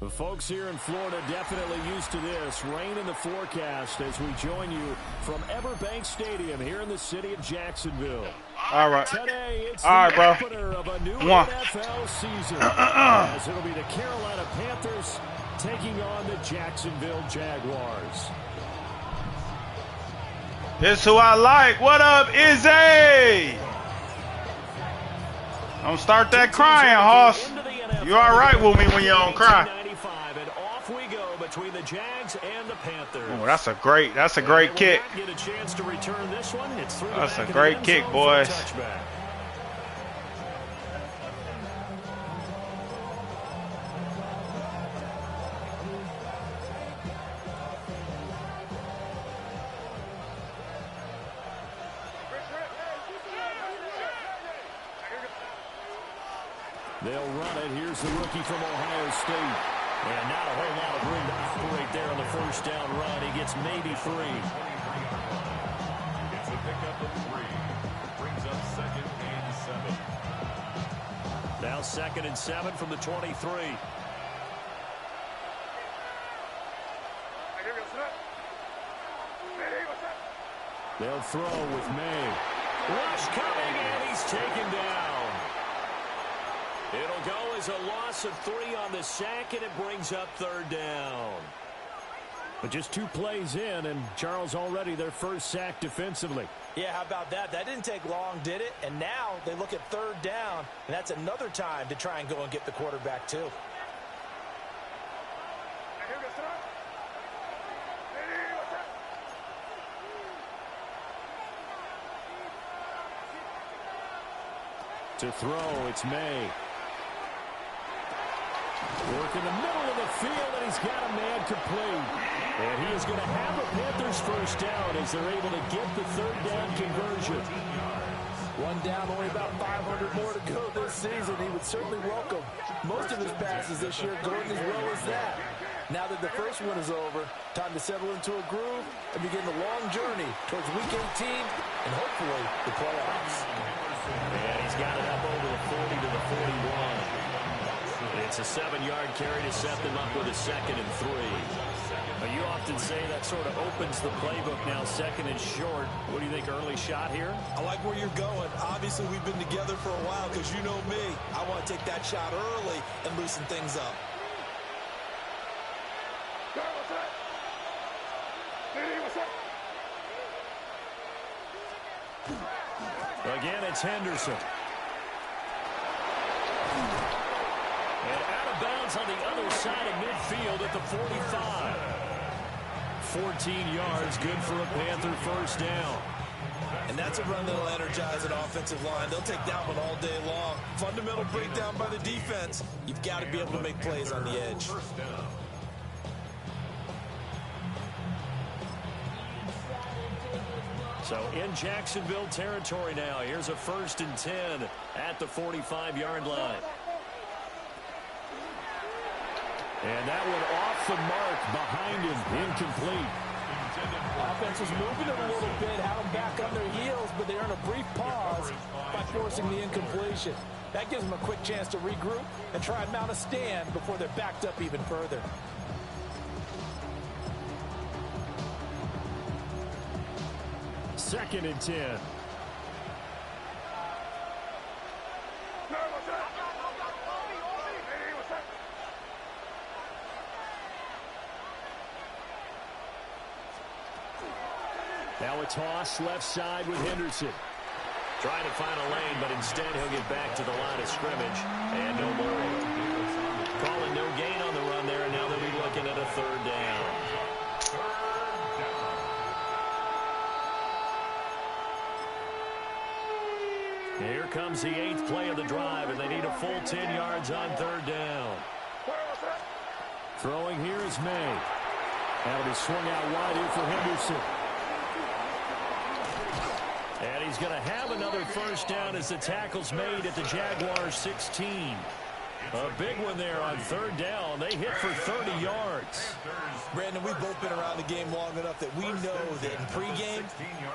The folks here in Florida definitely used to this. Rain in the forecast as we join you from Everbank Stadium here in the city of Jacksonville. All right. Today, it's all the right, opener of a new One. NFL season. As it'll be the Carolina Panthers taking on the Jacksonville Jaguars. This who I like. What up, Izzy? Don't start that crying, Hoss. You all right with me when you don't cry? And off we go between the Jags and the Panthers. Oh, that's a great kick. Get a chance to return this one. It's through That's the a back great of the kick, end zone for a boys. touchback. They'll run it. Here's the rookie from Ohio State. And not a whole lot of room to operate there on the first down run. He gets maybe 3. It's a pickup of 3. Brings up 2nd and 7. Now 2nd and 7 from the 23. They'll throw with May. Rush coming, and he's taken down. It'll go as a loss of 3 on the sack, and it brings up 3rd down. But just 2 plays in, and Charles already their first sack defensively. Yeah, how about that? That didn't take long, did it? And now they look at 3rd down, and that's another time to try and go and get the quarterback, too. To throw, it's May. Work in the middle of the field, and he's got a man complete. And he is going to have a Panthers first down as they're able to get the 3rd down conversion. 1 down, only about 500 more to go this season. He would certainly welcome most of his passes this year going as well as that. Now that the first one is over, time to settle into a groove and begin the long journey towards Week 18 and hopefully the playoffs. And he's got it up over the 40 to the 41. It's a 7-yard carry to set them up with a 2nd and 3. But you often say that sort of opens the playbook now, 2nd and short. What do you think, early shot here? I like where you're going. Obviously, we've been together for a while because you know me. I want to take that shot early and loosen things up. Again, it's Henderson. And out of bounds on the other side of midfield at the 45. 14 yards, good for a Panther first down. And that's a run that'll energize an offensive line. They'll take that one all day long. Fundamental breakdown by the defense. You've got to be able to make plays on the edge. So in Jacksonville territory now. Here's a 1st and 10 at the 45-yard line. And that one off the mark behind him, incomplete. Offense was moving it a little bit, had them back on their heels, but they earn a brief pause by forcing the incompletion. That gives them a quick chance to regroup and try and mount a stand before they're backed up even further. Second and 10. Now a toss left side with Henderson. Trying to find a lane, but instead he'll get back to the line of scrimmage. And no more. Calling no gain on the run there, and now they'll be looking at a 3rd down. Here comes the 8th play of the drive, and they need a full 10 yards on 3rd down. Throwing here is May. That'll be swung out wide here for Henderson. And he's going to have another first down as the tackle's made at the Jaguars 16. A big one there on 3rd down. They hit for 30 yards. Brandon, we've both been around the game long enough that we know that in pregame,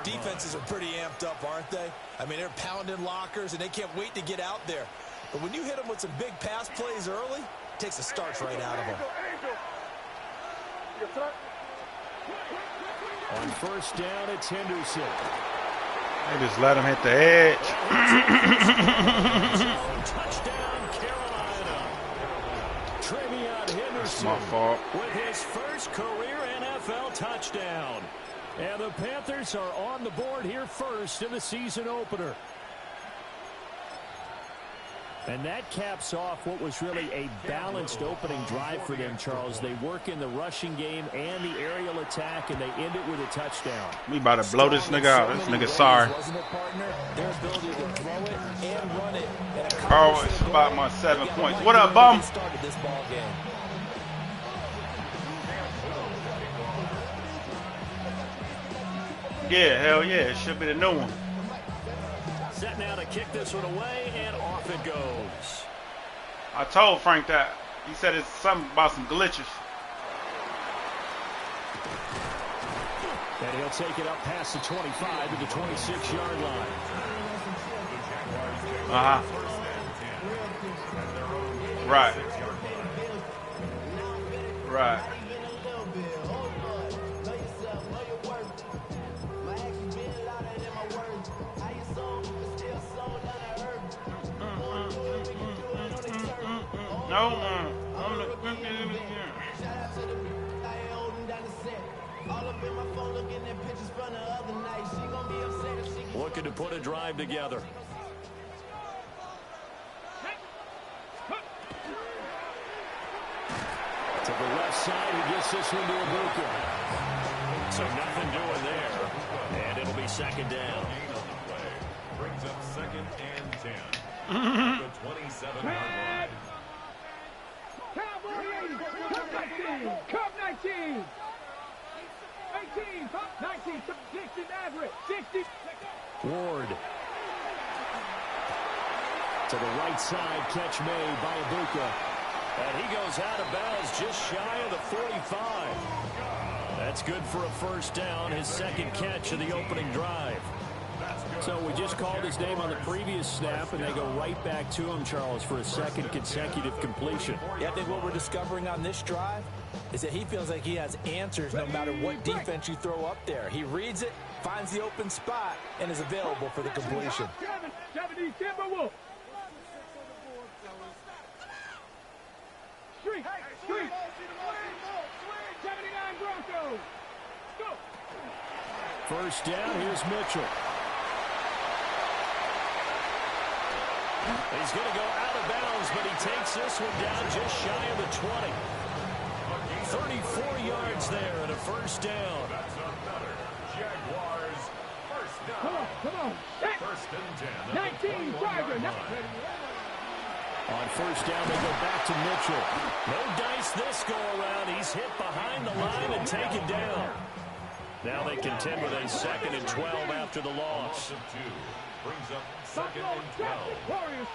defenses are pretty amped up, aren't they? I mean, they're pounding lockers, and they can't wait to get out there. But when you hit them with some big pass plays early, it takes the starch right out of them. On first down, it's Henderson. They just let him hit the edge. Touchdown, Carolina. Trevion Henderson. That's my fault. With his first career NFL touchdown. And the Panthers are on the board here first in the season opener. And that caps off what was really a balanced opening drive for them, Charles. They work in the rushing game and the aerial attack, and they end it with a touchdown. We about to blow this nigga out. This nigga sorry. Carl, it's about my 7 points. What up, bum? Yeah, hell yeah. It should be the new one. Set now to kick this one away, and off it goes. I told Frank that. He said it's something about some glitches. And he'll take it up past the 25 to the 26-yard line. Right. Right. No, man. Looking to put a drive together. To the left side, he gets this one to Ibuka. So nothing doing there. And it'll be second down. Brings up second and 10. The 27-yard line. Cowboy 80, Cup 19, Cup 19. 18, Cup 19, 60 average, 60. Ward. To the right side, catch made by Ibuka. And he goes out of bounds just shy of the 45. That's good for a first down, his second catch of the opening drive. So we just called his name on the previous snap, and they go right back to him, Charles, for a second consecutive completion. Yeah, I think what we're discovering on this drive is that he feels like he has answers no matter what defense you throw up there. He reads it, finds the open spot, and is available for the completion. 70 Timberwolves. Street. 79 Broncos. Go. First down, here's Mitchell. He's going to go out of bounds, but he takes this one down just shy of the 20. 34 yards there and a first down. That's another Jaguars first down. Come on. First and 10. 19 Tiger. On first down, they go back to Mitchell. No dice this go around. He's hit behind the line and taken down. Now they contend with a second and 12 after the loss. Brings up second and 12.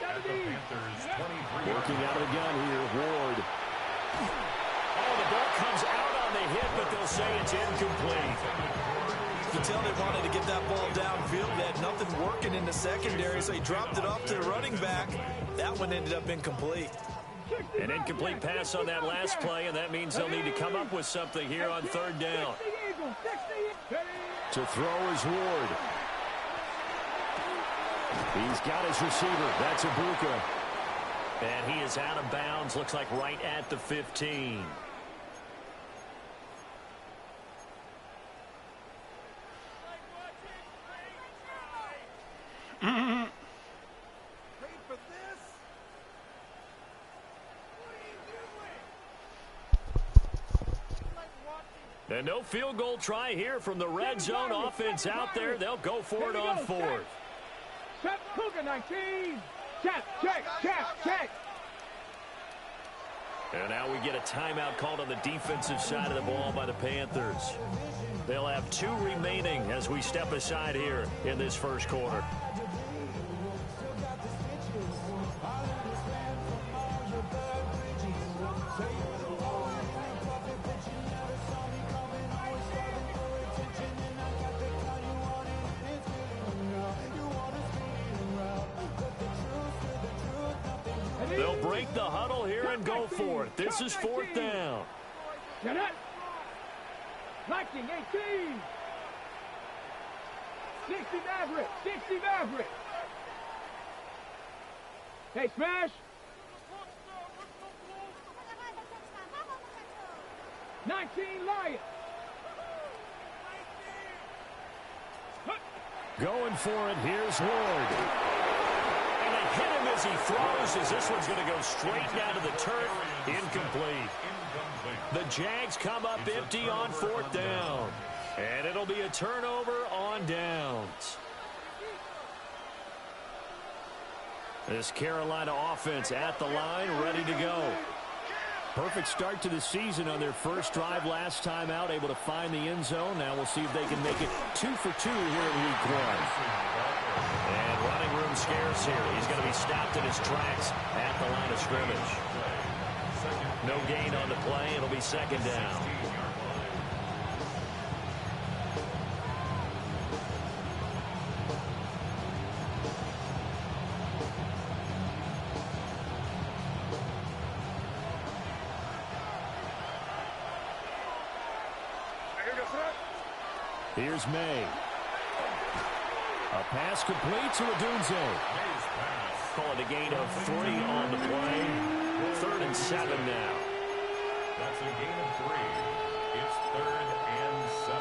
At the Panthers 23. Working out of the gun here, Ward. Oh, the ball comes out on the hit, but they'll say it's incomplete. You can tell they wanted to get that ball downfield. They had nothing working in the secondary, so he dropped it off to the running back. That one ended up incomplete. An incomplete pass on that last play, and that means they'll need to come up with something here on third down. To throw is Ward. He's got his receiver. That's Ibuka. And he is out of bounds. Looks like right at the 15. And no field goal try here from the red zone offense out there. They'll go for it on fourth. Cougar 19. Check. And now we get a timeout called on the defensive side of the ball by the Panthers. They'll have 2 remaining as we step aside here in this first quarter. They'll break the huddle here and go for it. This is fourth down. 19, 18. 60 Maverick, 60 Maverick. Hey, smash. 19 Lion. Going for it. Here's Ward. And they hit him as he throws, as this one's going to go straight down to the turf. Incomplete. The Jags come up empty on 4th down. And it'll be a turnover on downs. This Carolina offense at the line, ready to go. Perfect start to the season on their first drive last time out, able to find the end zone. Now we'll see if they can make it 2 for 2 here in week 1. And running room scarce here. He's going to be stopped in his tracks at the line of scrimmage. No gain on the play. It'll be 2nd down. Here's May. A pass complete to Odunze. Call it a gain of 3 on the play. 3rd and 7 now. That's a gain of 3. It's 3rd and 7.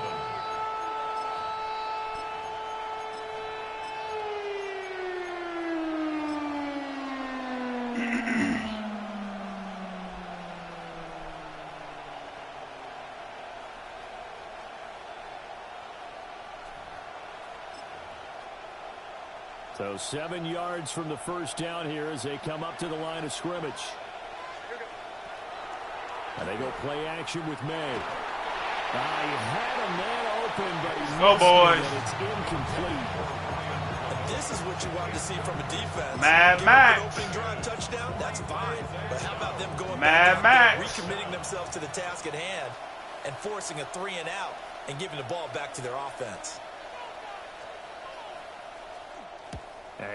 So 7 yards from the first down here as they come up to the line of scrimmage. And they go play action with May. He had a man open, but he missed it, and it's incomplete. This is what you want to see from a defense. Mad Give Max. up an opening drive touchdown, that's fine. But how about them going Mad back out there, Max. recommitting themselves to the task at hand and forcing a 3 and out and giving the ball back to their offense.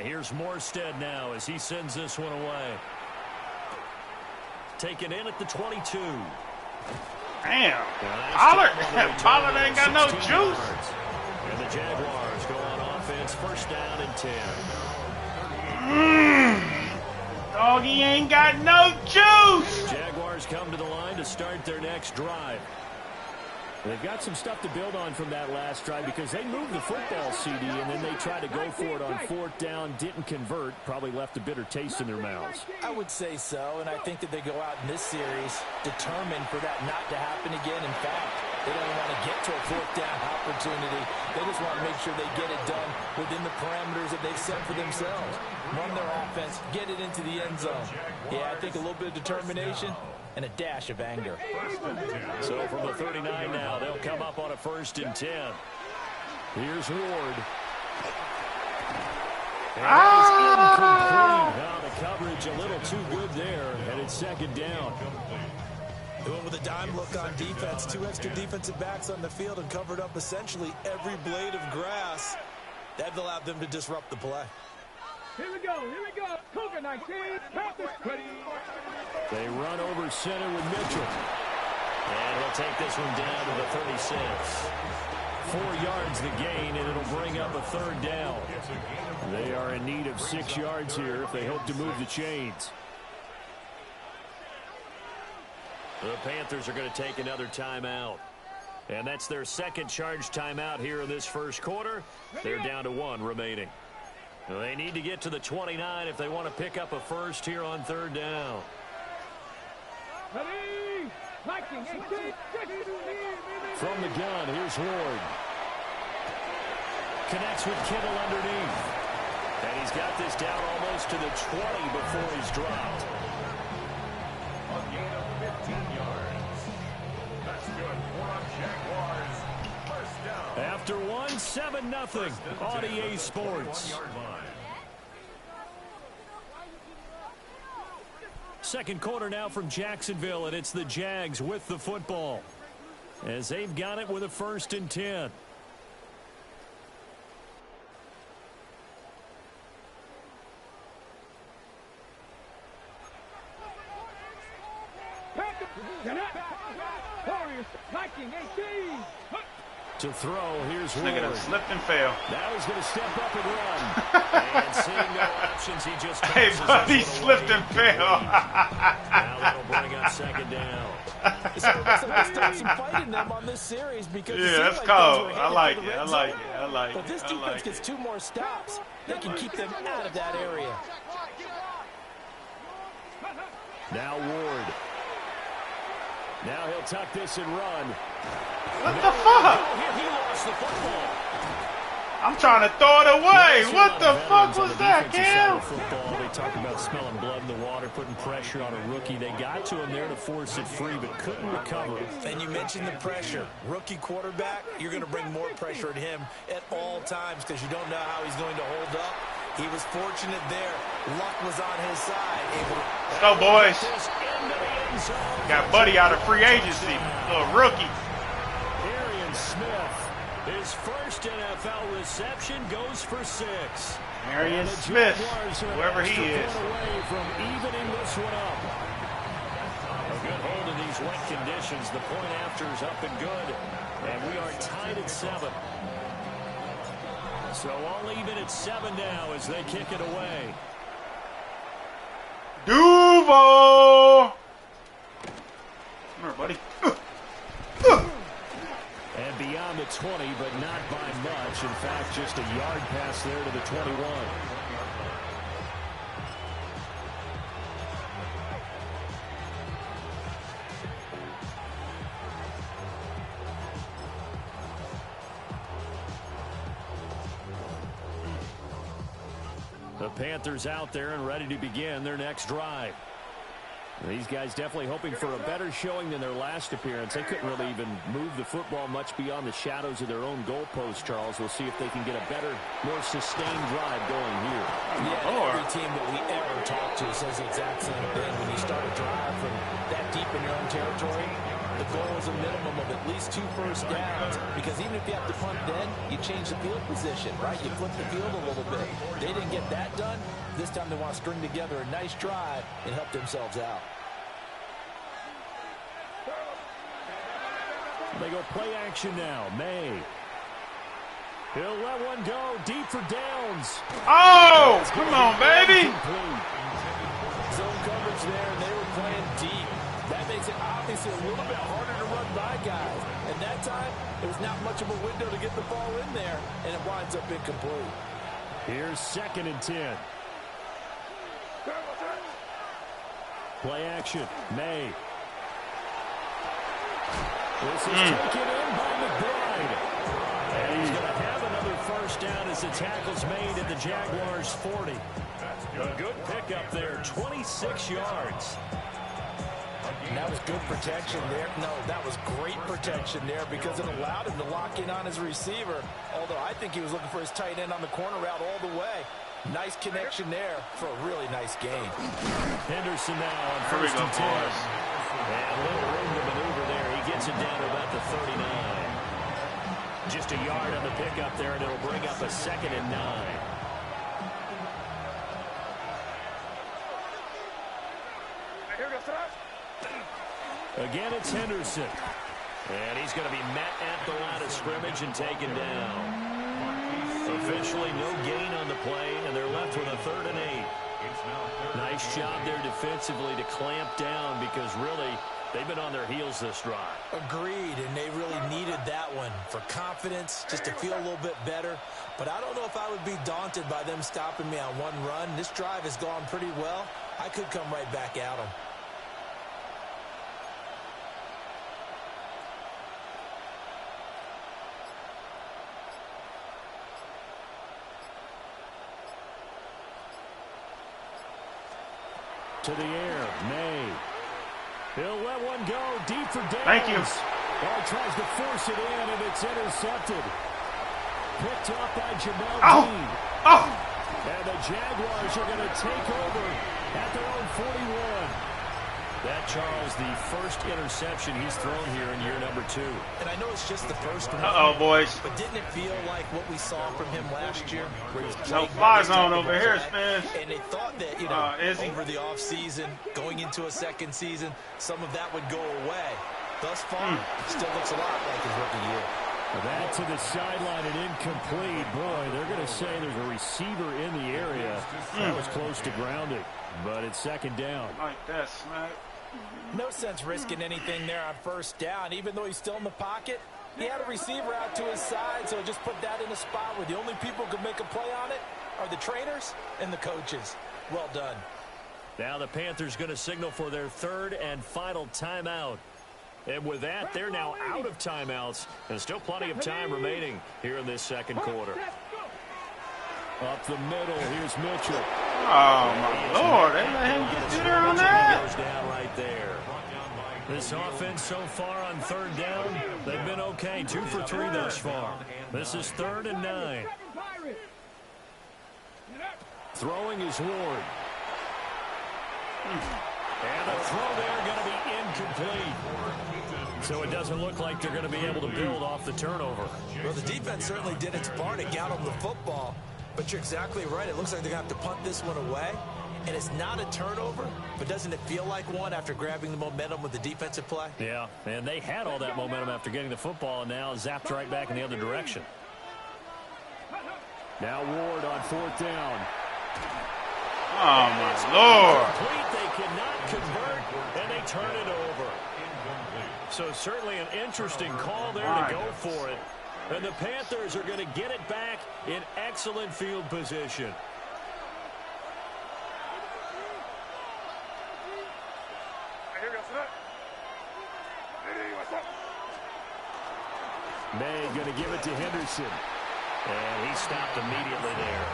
Here's Morstead now as he sends this one away. Taken in at the 22. Damn. Pollard ain't got no juice. Yards. And the Jaguars go on offense, 1st down and 10. Doggy ain't got no juice. Jaguars come to the line to start their next drive. They've got some stuff to build on from that last drive because they moved the football, CD, and then they tried to go for it on 4th down, didn't convert, probably left a bitter taste in their mouths. I would say so, and I think that they go out in this series determined for that not to happen again. In fact, they don't want to get to a 4th down opportunity. They just want to make sure they get it done within the parameters that they've set for themselves. Run their offense, get it into the end zone. Yeah, I think a little bit of determination and a dash of anger. So from the 39 now, they'll come up on a 1st and 10. Here's Ward. And that is incomplete. Now the coverage a little too good there, and it's 2nd down. Doing with a dime look on defense. 2 extra defensive backs on the field and covered up essentially every blade of grass. That allowed them to disrupt the play. Here we go, here we go. Cougar 19, Panthers ready. They run over center with Mitchell. And he'll take this one down to the 36. 4 yards the gain, and it'll bring up a 3rd down. They are in need of 6 yards here if they hope to move the chains. The Panthers are going to take another timeout. And that's their 2nd charge timeout here in this first quarter. They're down to 1 remaining. They need to get to the 29 if they want to pick up a 1st here on 3rd down. Ready? 19, 18, From the gun, here's Ward. Connects with Kittle underneath. And he's got this down almost to the 20 before he's dropped. A gain of 15 yards. That's good for our Jaguars. 1st down. After 1, 7-0 on EA Sports. 1-yard line. 2nd quarter now from Jacksonville, and it's the Jags with the football as they've got it with a 1st and 10. Warriors 19-18. To throw, here's This nigga done Ward. slipped and fell. Now he's going to step up and run. And seeing no options, he just Hey, tosses buddy, this one away slipped and incomplete. fell. Now that'll bring up second down. So it looks like there's still some fight in them on this series because it Yeah, seemed that's like cold. things were I headed like for the it. I red like zone. it. I like But this it. I defense like gets it. 2 more stops. They can keep them out of that area. Now Ward. Now he'll tuck this and run. What the fuck? Oh, here he lost the football. I'm trying to throw it away. See a What lot the of fuck veterans on was the that, defensive side Cam? of football. They talk about smelling blood in the water, putting pressure on a rookie. They got to him there to force it free, but couldn't recover. And you mentioned the pressure. Rookie quarterback, you're going to bring more pressure at him at all times because you don't know how he's going to hold up. He was fortunate there. Luck was on his side. Let's go, boys. This into the end zone. Got Buddy out of free agency. Little rookie. Arian Smith, his first NFL reception, goes for 6. Arian And the Smith, Jaguars are an whoever he extra is. point away from evening this one up. A good hold in these wet conditions. The point after is up and good. And we are tied at 7. So all even at 7 now as they kick it away. Duval. Come here, buddy. And beyond the 20, but not by much. In fact, just a yard pass there to the 21. The Panthers out there and ready to begin their next drive. These guys definitely hoping for a better showing than their last appearance. They couldn't really even move the football much beyond the shadows of their own goalpost, Charles. We'll see if they can get a better, more sustained drive going here. Yeah, every team that we ever talk to says the exact same thing. When you start a drive from that deep in your own territory, the goal is a minimum of at least 2 first downs. Because even if you have to punt then, you change the field position, right? You flip the field a little bit. They didn't get that done. This time they want to string together a nice drive and help themselves out. They go play action now. May. He'll let one go deep for downs. Oh, come on, baby. Zone coverage there, and they were playing deep. That makes it obviously a little bit harder to run by guys. And that time, there was not much of a window to get the ball in there, and it winds up incomplete. Here's 2nd and 10. Play action. May. This is taken in by McBride. And he's going to have another first down as the tackle's made at the Jaguars' 40. A good pickup there, 26 yards. And that was good protection there. No, that was great protection there because it allowed him to lock in on his receiver. Although I think he was looking for his tight end on the corner route all the way. Nice connection there for a really nice gain. Henderson now on Here we first go, and 10. boys. And a little room to maneuver there. He gets it down to about the 39. Just a yard on the pickup there, and it'll bring up a 2nd and 9. Again, it's Henderson. And he's going to be met at the line of scrimmage and taken down. Officially no gain on the play, and they're left with a 3rd and 8. Nice job there defensively to clamp down because really they've been on their heels this drive. Agreed, and they really needed that one for confidence, just to feel a little bit better. But I don't know if I would be daunted by them stopping me on one run. This drive has gone pretty well. I could come right back at them. To the air, May. He'll let one go deep for downs. Thank you. Ball tries to force it in, and it's intercepted. Picked up by Jamel Oh! Dean. Oh! And the Jaguars are going to take over at their own 41. That, Charles, the first interception he's thrown here in year number 2. And I know it's just the first one. Uh-oh, boys. But didn't it feel like what we saw from him last year? Where he was No playing fly this type zone of over here, quarterback? Spence. And they thought that, you know, Izzy. over the offseason, going into a second season, some of that would go away. Thus far, still looks a lot like his rookie year. That to the sideline and incomplete. Boy, they're going to say there's a receiver in the area. That was close to grounding, but it's second down. Like that, Smack. No sense risking anything there on first down. Even though he's still in the pocket, he had a receiver out to his side, so just put that in a spot where the only people who could make a play on it are the trainers and the coaches. Well done. Now the Panthers going to signal for their third and final timeout. And with that, they're now out of timeouts, and still plenty of time remaining here in this second quarter. Up the middle, here's Mitchell. Oh, my Lord. They let him get through there on that? Goes down right there. This offense so far on third down, they've been okay. 2 for 3 thus far. This is 3rd and 9. Throwing is Ward. And the throw there going to be incomplete. So it doesn't look like they're going to be able to build off the turnover. Well, the defense certainly did its part to get them the football. But you're exactly right. It looks like they're going to have to punt this one away. And it's not a turnover, but doesn't it feel like one after grabbing the momentum with the defensive play? Yeah, and they had all that momentum after getting the football, and now zapped right back in the other direction. Now Ward on 4th down. Oh, my Lord. They cannot convert, and they turn it over. So certainly an interesting call there to go for it. And the Panthers are going to get it back in excellent field position. May going to give it to Henderson. And he stopped immediately there.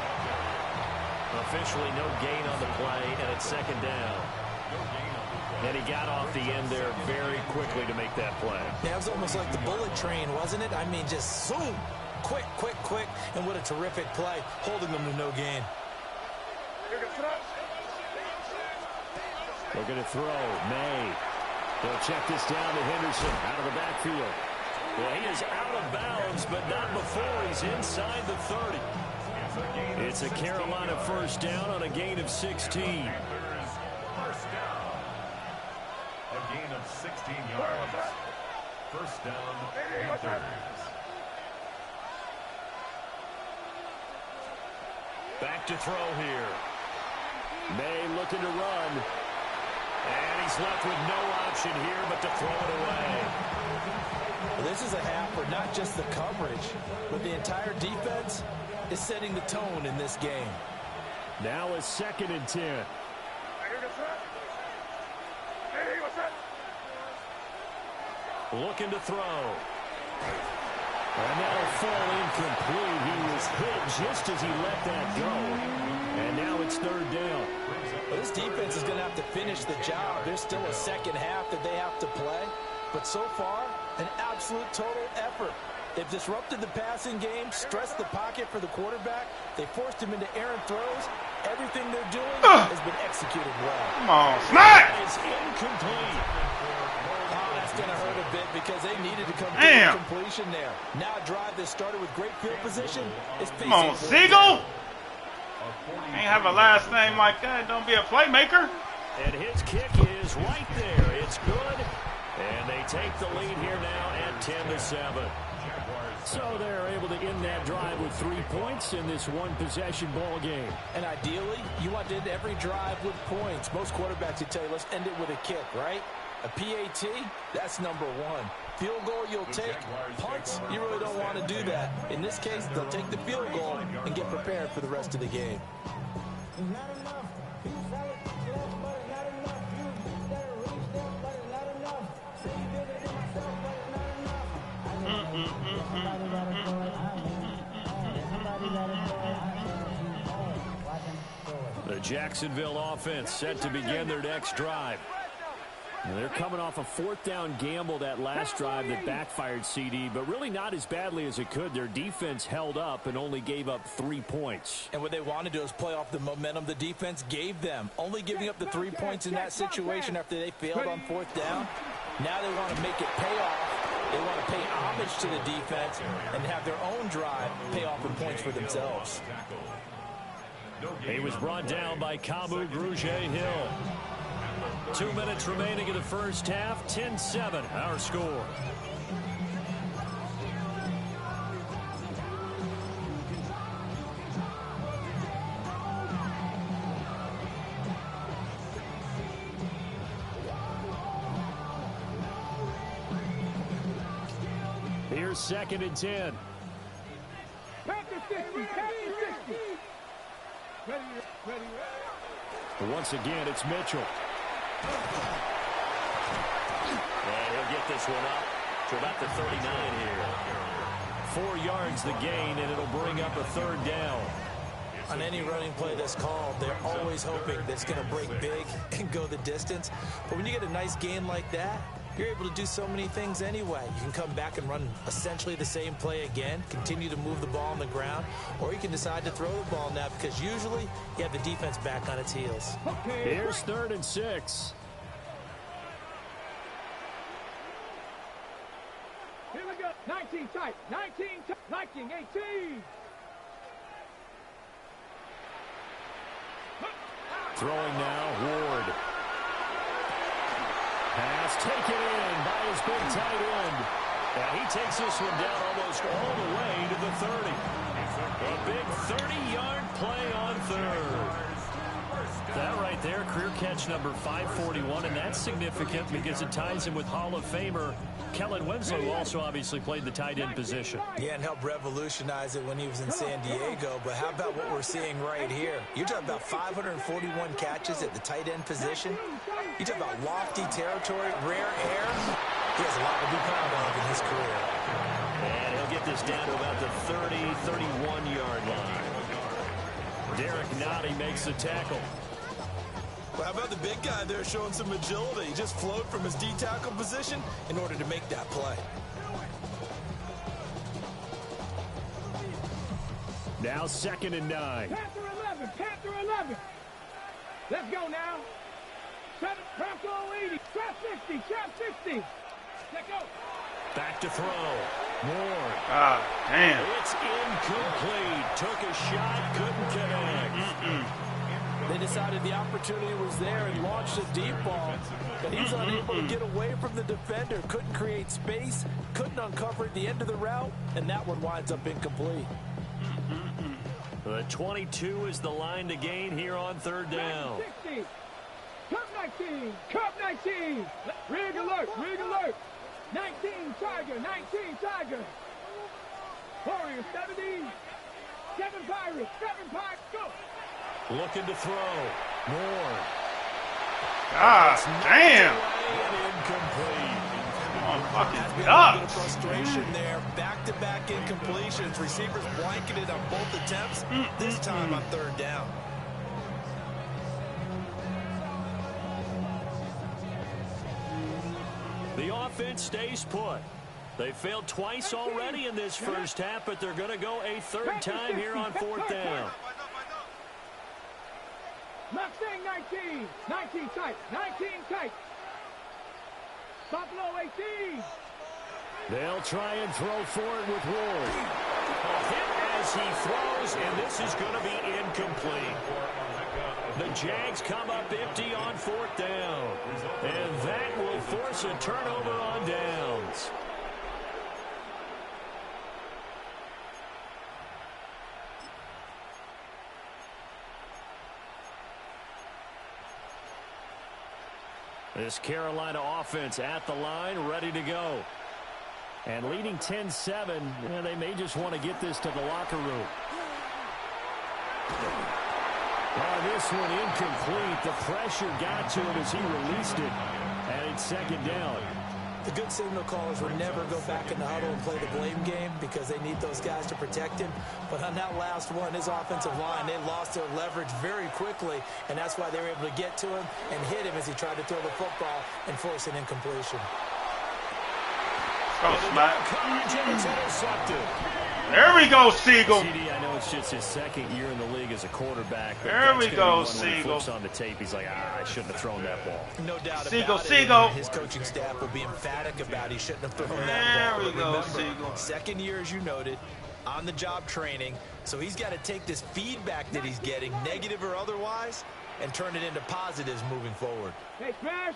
Officially no gain on the play, and it's second down. And he got off the end there very quickly to make that play. Yeah, it was almost like the bullet train, wasn't it? I mean, just zoom. Quick, quick, quick. And what a terrific play, holding them to no gain. Looking to throw. May. They'll check this down to Henderson out of the backfield. Well, he is out of bounds, but not before he's inside the 30. It's a Carolina first down on a gain of 16. First down. A gain of 16 yards. First down, Panthers. Back to throw here. May looking to run. And he's left with no option here but to throw it away. Well, this is a half where not just the coverage, but the entire defense is setting the tone in this game. Now a 2nd and 10. Looking to throw. And that'll fall incomplete. He was hit just as he let that go. And now it's 3rd down. Well, this defense is going to have to finish the job. There's still a second half that they have to play. But so far, an absolute total effort. They've disrupted the passing game, stressed the pocket for the quarterback. They forced him into errant throws. Everything they're doing has been executed well. Come on, Smack! It's incomplete. Oh, that's going to hurt a bit because they needed to come to completion there. Now a drive that started with great field position is facing. Come on, Siegel! Ain't have a last name like that. Don't be a playmaker. And his kick is right there. It's good. And they take the lead here now at 10-7. So they're able to end that drive with 3 points in this one-possession ball game. And ideally, you want to end every drive with points. Most quarterbacks would tell you, let's end it with a kick, right? A PAT, that's number 1. Field goal you'll take. Punts, you really don't want to do that. In this case, they'll take the field goal and get prepared for the rest of the game. The Jacksonville offense set to begin their next drive. And they're coming off a 4th down gamble that last drive that backfired, CD, but really not as badly as it could. Their defense held up and only gave up 3 points. And what they want to do is play off the momentum the defense gave them. Only giving up the 3 points in that situation after they failed on 4th down. Now they want to make it pay off. They want to pay homage to the defense and have their own drive pay off in points for themselves. He was brought down by Kamu Grugier-Hill. 2 minutes remaining in the first half. 10-7, our score. Here's 2nd and 10. Panther 60, Panther 60. Ready. Once again, it's Mitchell. And he'll get this one up to about the 39 here. 4 yards the gain, and it'll bring up a 3rd down. On any running play that's called, they're always hoping that it's going to break big and go the distance. But when you get a nice gain like that, you're able to do so many things anyway. You can come back and run essentially the same play again, continue to move the ball on the ground, or you can decide to throw the ball now because usually you have the defense back on its heels. Here's 3rd and 6. Here we go. 19 tight. 19 tight. Liking 18. Throwing now, Ward. Pass taken in by his big tight end. And he takes this one down almost all the way to the 30. A big 30-yard play on 3rd. That right there, career catch number 541, and that's significant because it ties him with Hall of Famer Kellen Winslow, who also obviously played the tight end position. Yeah, and helped revolutionize it when he was in San Diego. But how about what we're seeing right here? You're talking about 541 catches at the tight end position. You talk about lofty territory, rare air. He has a lot to be proud of in his career. And he'll get this down to about the 30, 31-yard line. Derek Nottie makes the tackle. Well, how about the big guy there showing some agility? He just flowed from his D-tackle position in order to make that play. Now 2nd and 9. Panther 11. Panther 11. Let's go now. Trap goal 80. Trap 60. Trap 60. Let's go. Back to throw. Moore. Ah, damn. It's incomplete. Took a shot, couldn't connect. They decided the opportunity was there and launched a deep ball, but he's unable to get away from the defender. Couldn't create space, couldn't uncover at the end of the route, and that one winds up incomplete. The 22 is the line to gain here on 3rd down. 60. Cup 19. Cup 19. Rig alert. Rig alert. 19 Tiger. 19 Tiger. Warriors 70. 7 Pirates. 7 Pirates. Go. Looking to throw. Moore. God damn. Incomplete. Oh, fucking A God. bit of frustration there. Back-to-back incompletions. Receivers blanketed on both attempts. This time on 3rd down. The offense stays put. They failed twice already in this first half, but they're going to go a 3rd time here on 4th down. Mustang 19. 19 tight. 19 tight. Buffalo 18. They'll try and throw forward with Ward. A hit as he throws, and this is going to be incomplete. The Jags come up empty on 4th down, and that will force a turnover on downs. This Carolina offense at the line, ready to go. And leading 10-7, they may just want to get this to the locker room. This one incomplete. The pressure got to him as he released it. And it's 2nd down. The good signal callers would never go back in the huddle and play the blame game because they need those guys to protect him. But on that last one, his offensive line, they lost their leverage very quickly, and that's why they were able to get to him and hit him as he tried to throw the football and force an incompletion. Go, Smack. It's intercepted. There we go, Siegel. CD, I know it's just his 2nd year in the league as a quarterback. But There we go, when he Siegel. flips on the tape, he's like, I shouldn't have thrown that ball. No doubt Siegel, about it. Siegel. His coaching staff will be emphatic about he shouldn't have thrown There that ball. we But go, remember, Siegel. 2nd year, as you noted, on the job training. So he's got to take this feedback that he's getting, negative or otherwise, and turn it into positives moving forward. Hey, Smash.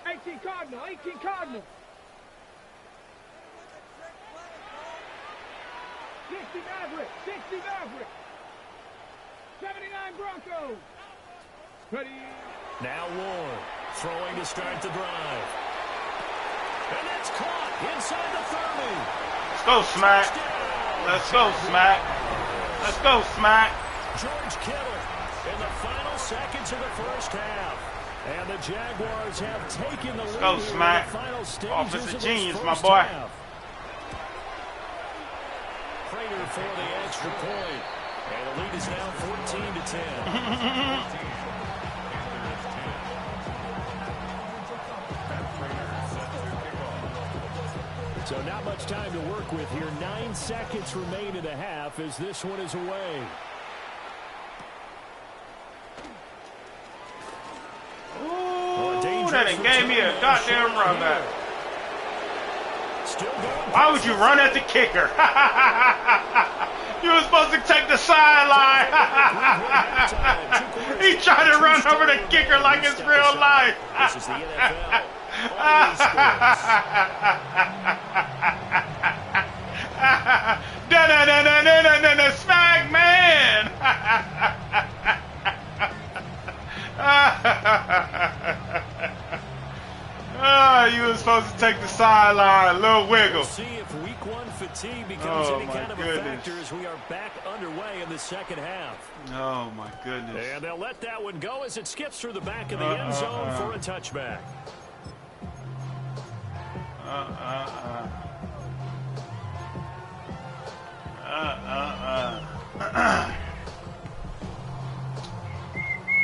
18 Cardinal, 18 Cardinal. 60 Maverick, 60 Maverick. 79 Broncos. Ready. Now Ward throwing to start the drive. And that's caught inside the 30. Let's go, Smack. Let's go, Smack. Let's go, Smack. George Kittle in the final seconds of the first half. And the Jaguars have taken the lead. Let's go, Smack. In the final stages Offensive of genius, this my first boy. half. Prater for the extra point. And the lead is now 14-10. So not much time to work with here. 9 seconds remain in the half as this one is away. Ooh, that done gave me a goddamn run back. Why would you run at the kicker? You were supposed to take the sideline. He tried to run over the kicker like it's real life. This is the NFL. Da-da-da-da-da-da-da, Smack man. You were supposed to take the sideline, a little wiggle. We'll see if week 1 fatigue becomes any kind of a factor as we are back underway in the second half. Oh my goodness. And they'll let that one go as it skips through the back of the end zone for a touchback.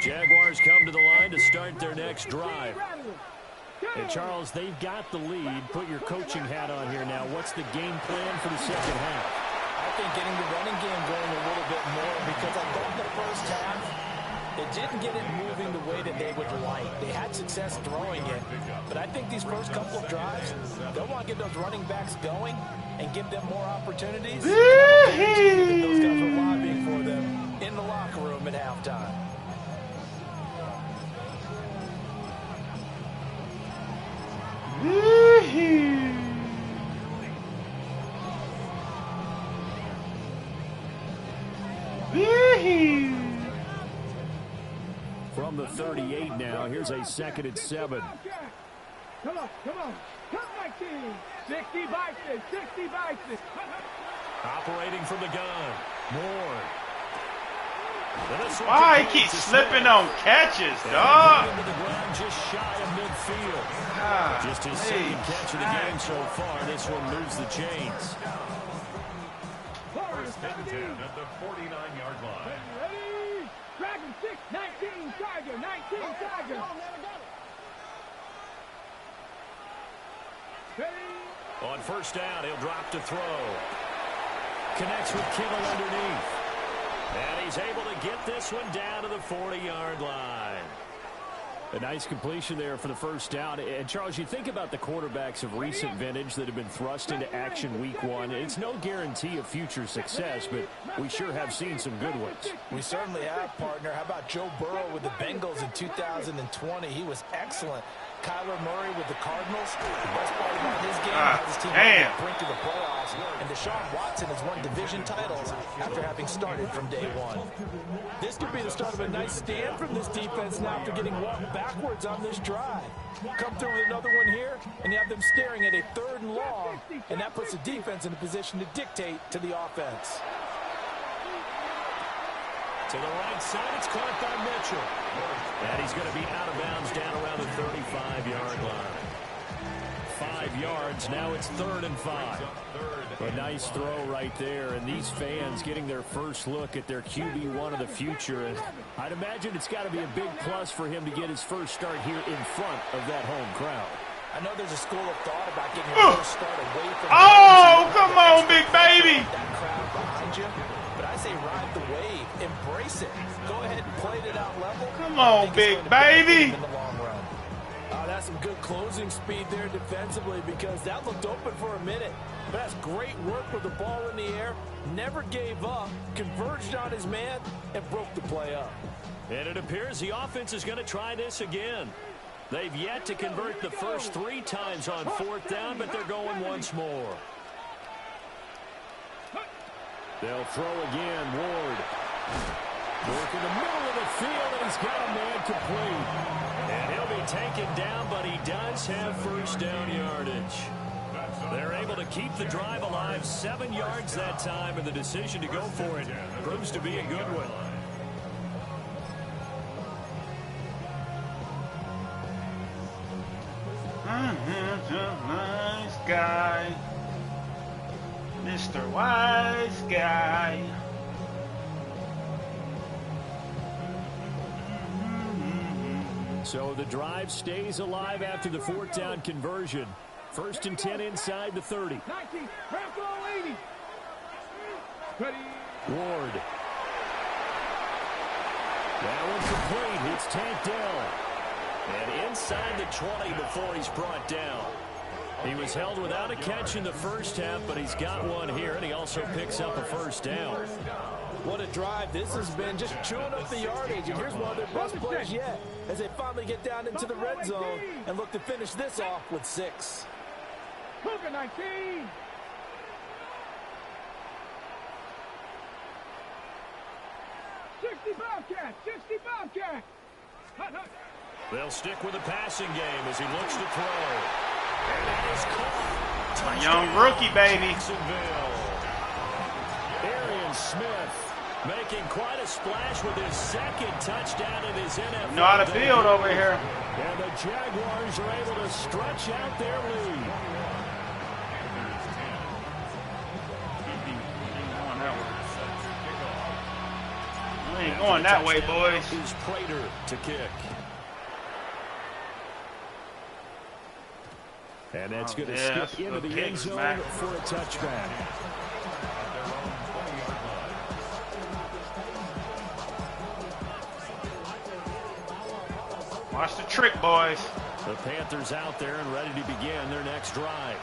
Jaguars come to the line to start their next drive. And Charles, they've got the lead. Put your coaching hat on here now. What's the game plan for the second half? I think getting the running game going a little bit more, because I thought the first half, it didn't get it moving the way that they would like. They had success throwing it, but I think these first couple of drives, they'll want to get those running backs going and give them more opportunities. And those guys were lobbying for them in the locker room at halftime. From the 38 now, here's a 2nd and 7. Come on, come on. Come my team. 60 Bison, 60 Bison. Operating from the gun. Moore. Why he keeps slipping on catches, dog? Into the ground just shy of midfield. Just his second catch of the game so far. This one moves the chains. First and 10 at the 49-yard line. Ready? Dragon 6, 19 Tiger, 19 Tiger. Ready? On first down, he'll drop to throw. Connects with Kittle underneath. And he's able to get this one down to the 40-yard line. A nice completion there for the first down. And, Charles, you think about the quarterbacks of recent vintage that have been thrust into action week 1. It's no guarantee of future success, but we sure have seen some good ones. We certainly have, partner. How about Joe Burrow with the Bengals in 2020? He was excellent. Kyler Murray with the Cardinals. The best part about his game has his team on the brink of the playoffs. And Deshaun Watson has won division titles after having started from day 1. This could be the start of a nice stand from this defense now after getting walked backwards on this drive. Come through with another one here, and you have them staring at a 3rd and long, and that puts the defense in a position to dictate to the offense. To the right side, it's caught by Mitchell. And he's going to be out of bounds down around the 35-yard line. 5 yards, now it's 3rd and 5. A nice throw right there, and these fans getting their first look at their QB1 of the future. And I'd imagine it's got to be a big plus for him to get his first start here in front of that home crowd. I know there's a school of thought about getting your first start away from come on, big baby. That crowd behind you. But I say ride the wave, embrace it. Go ahead and play it at out level. Come on, big baby. In the long run. That's some good closing speed there defensively because that looked open for a minute. But that's great work with the ball in the air. Never gave up, converged on his man, and broke the play up. And it appears the offense is going to try this again. They've yet to convert the first 3 times on 4th down, but they're going once more. They'll throw again. Ward. Work in the middle of the field, and he's got a man complete. And he'll be taken down, but he does have first down yardage. They're able to keep the drive alive, 7 yards that time, and the decision to go for it proves to be a good one. Nice guy. Mr. Wise Guy. So the drive stays alive after the 4th down conversion. 1st and 10 inside the 30. 19, ground ball 80. Ready. Ward. That one complete. It's tanked down. And inside the 20 before he's brought down. He was held without a catch in the first half, but he's got one here, and he also picks up a first down. What a drive this has been, just chewing up the yardage. And here's one of their best plays yet as they finally get down into the red zone and look to finish this off with 6. Cougar 19. 65 catch, 65 catch. Hut, hut. They'll stick with the passing game as he looks to throw. And that is caught. A young rookie, baby. Jacksonville. Arian Smith making quite a splash with his 2nd touchdown in his NFL. Know how to build over here. And the Jaguars are able to stretch out their lead. We ain't going that way, boys. Is Prater to kick. And that's going to skip into the end zone for a touchback. Watch the trick, boys. The Panthers out there and ready to begin their next drive.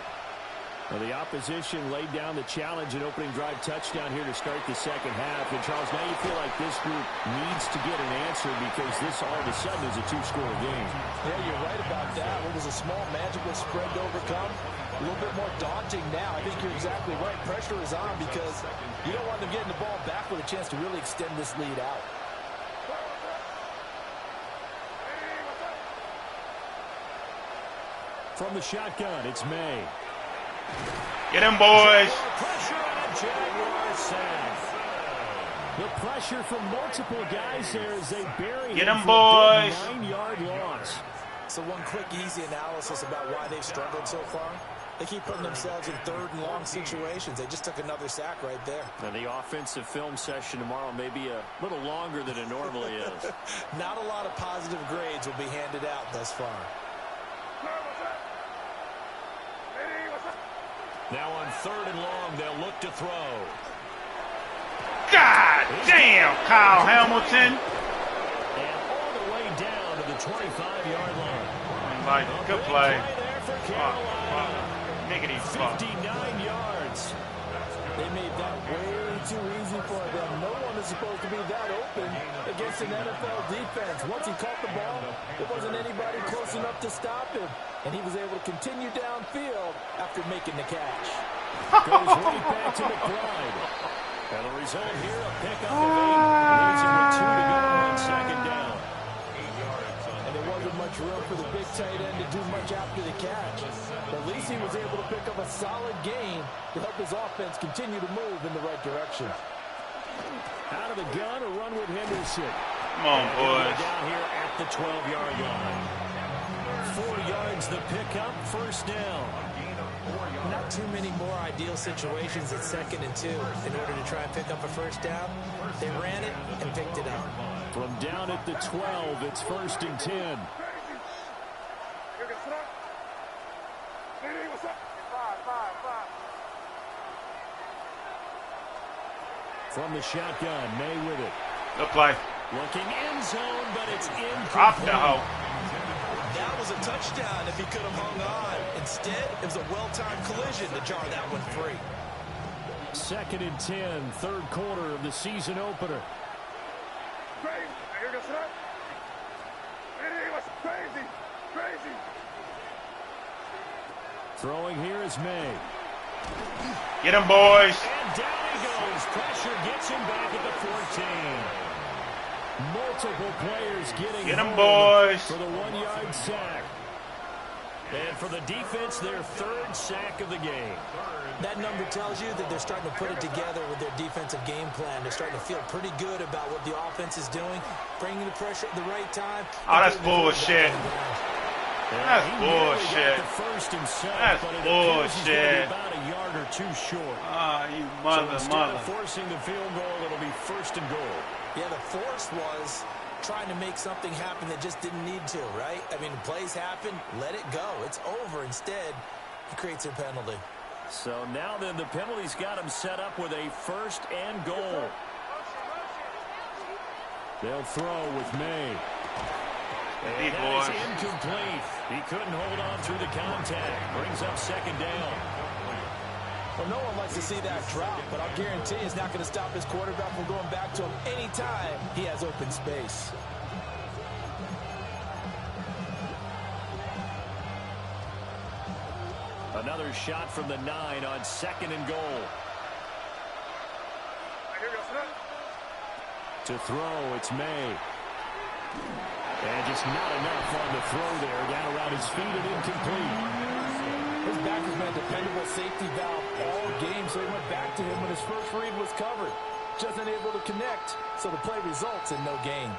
Well, the opposition laid down the challenge and opening drive touchdown here to start the second half. And, Charles, now you feel like this group needs to get an answer because this all of a sudden is a 2-score game. Yeah, you're right about that. It was a small, magical spread to overcome. A little bit more daunting now. I think you're exactly right. Pressure is on because you don't want them getting the ball back with a chance to really extend this lead out. From the shotgun, it's May. Get him, boys. Pressure on a Jaguar sack. The pressure from multiple guys there as they bury Get him him, for a boys. 9-yard loss. So one quick, easy analysis about why they've struggled so far. They keep putting themselves in 3rd and long situations. They just took another sack right there. And the offensive film session tomorrow may be a little longer than it normally is. Not a lot of positive grades will be handed out thus far. Now on 3rd and long, they'll look to throw. God damn, Kyle Hamilton. And all the way down to the 25-yard line. Good play. There for Carolina. Niggity fuck. 59 yards. They made that way too easy for them. No one is supposed to be that open against an NFL defense. Once he caught the ball, there wasn't anybody close enough to stop him. And he was able to continue downfield after making the catch. Goes right back to McBride. And the result here, a pickup of 8. Leaves him with 2 to go on 2nd down. And there wasn't much room for the big tight end to do much after the catch. But at least he was able to pick up a solid gain to help his offense continue to move in the right direction. Out of the gun, a run with Henderson. Come on, boys. Down here at the 12-yard line. 4 yards the pickup, 1st down. Not too many more ideal situations at 2nd and 2 in order to try and pick up a first down. They ran it and picked it up. From down at the 12, it's 1st and 10. From the shotgun, May with it. Good play. Looking end zone, but it's incomplete. Drop the hoe. That was a touchdown if he could have hung on. Instead, it was a well-timed collision to jar that one free. 2nd and 10, third quarter of the season opener. Crazy. Throwing here is May. Get him, boys. And down he goes. Pressure gets him back at the 14. Multiple players getting Get him, home boys. for the 1-yard sack. And for the defense, their 3rd sack of the game. That number tells you that they're starting to put it together with their defensive game plan. They're starting to feel pretty good about what the offense is doing, bringing the pressure at the right time. Oh, that's bullshit. That's He bullshit. got the 1st and 7, That's but it appears he's gonna bullshit. be about a yard or 2 short. Ah, you So instead mother. of forcing the field goal, it'll be 1st and goal. Yeah, the force was trying to make something happen that just didn't need to, right? I mean, plays happen, let it go. It's over. Instead, he creates a penalty. So now then the penalty's got him set up with a 1st and goal. They'll throw with May. And that is incomplete. He couldn't hold on through the contact. Brings up 2nd down. Well, no one likes to see that drop, but I'll guarantee it's not going to stop his quarterback from going back to him anytime he has open space. Another shot from the 9 on 2nd and goal. To throw, it's May. And just not enough on the throw there. Down around his feet and incomplete. His back has been a dependable safety valve all game, so he went back to him when his first read was covered. Just unable to connect, so the play results in no gain.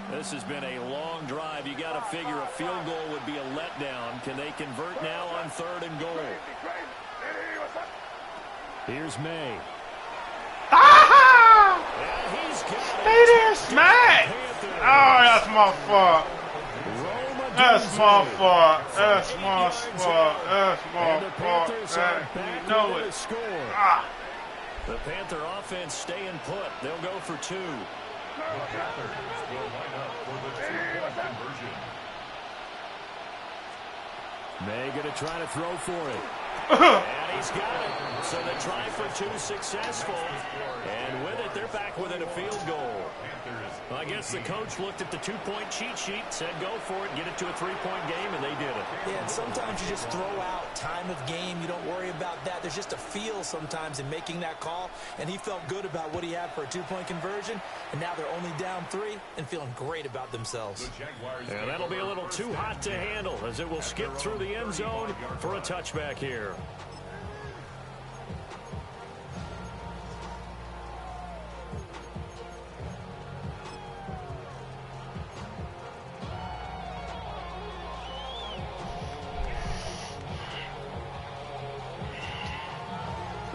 This has been a long drive. You got to figure a field goal would be a letdown. Can they convert now on 3rd and goal? Here's May. Ah! And he's got it. Stay there, Smack. Oh, that's my fault. That's my fault. That's my fault. That's my fault. You know it. Ah. The Panther offense staying put. They'll go for 2. The Panthers will line up for the 2-point conversion. May going to try to throw for it. And he's got it. So the try for 2 successful. And with it, they're back within a field goal. I guess the coach looked at the 2-point cheat sheet, said go for it, get it to a 3-point game, and they did it. Yeah, and sometimes you just throw out time of game. You don't worry about that. There's just a feel sometimes in making that call, and he felt good about what he had for a 2-point conversion, and now they're only down 3 and feeling great about themselves. Yeah, that'll be a little too hot to handle as it will skip through the end zone for a touchback here.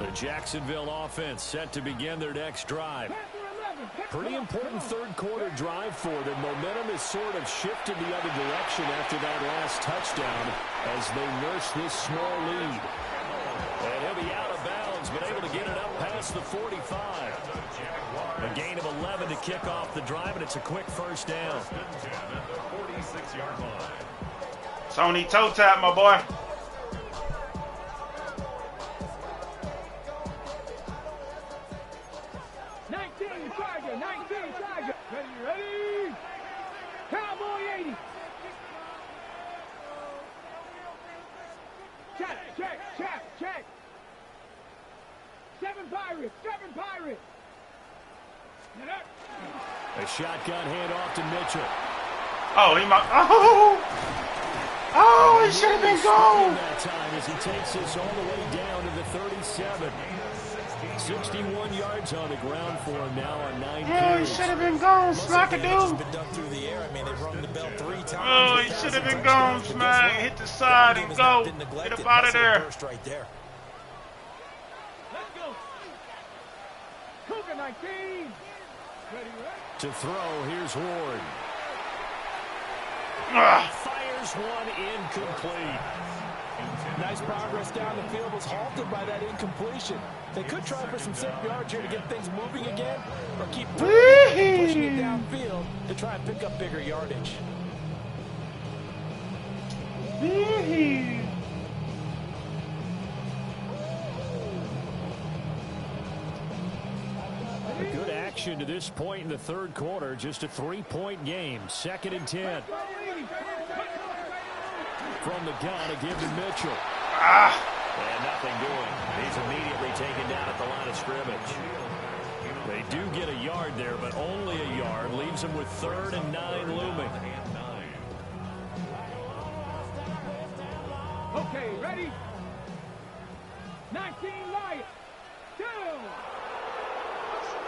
The Jacksonville offense set to begin their next drive. Pretty important third quarter drive for them. Momentum has sort of shifted the other direction after that last touchdown as they nurse this small lead. And he'll be out of bounds, but able to get it up past the 45. A gain of 11 to kick off the drive, and it's a quick 1st down. Sony toe tap, my boy. Cowboy 80. Check. 7 Pirates. A shotgun handoff to Mitchell. Oh, he might. Oh, he should have been gone. That time as he takes this all the way down to the 37. 61 yards on the ground for him now on 9 Yeah, he carries. should have been gone, Smackadoo. Been done through the air. I mean, they've rung the bell 3 times. Oh, he should have been gone, Smack. Hit the side and go. Get up out of there. Right there. Let's go. Cougar 19. Ready? To throw, here's Ward. Ah. Fires one incomplete. Nice progress down the field was halted by that incompletion. They could try for some safe yards here to get things moving again, or keep pushing it downfield to try and pick up bigger yardage. Good action to this point in the third quarter. Just a 3-point game. 2nd and 10. From the gun, a give to Mitchell. And nothing doing. He's immediately taken down at the line of scrimmage. They do get a yard there, but only a yard. Leaves them with 3rd and 9 looming. Okay, ready? 19 Lions. 2.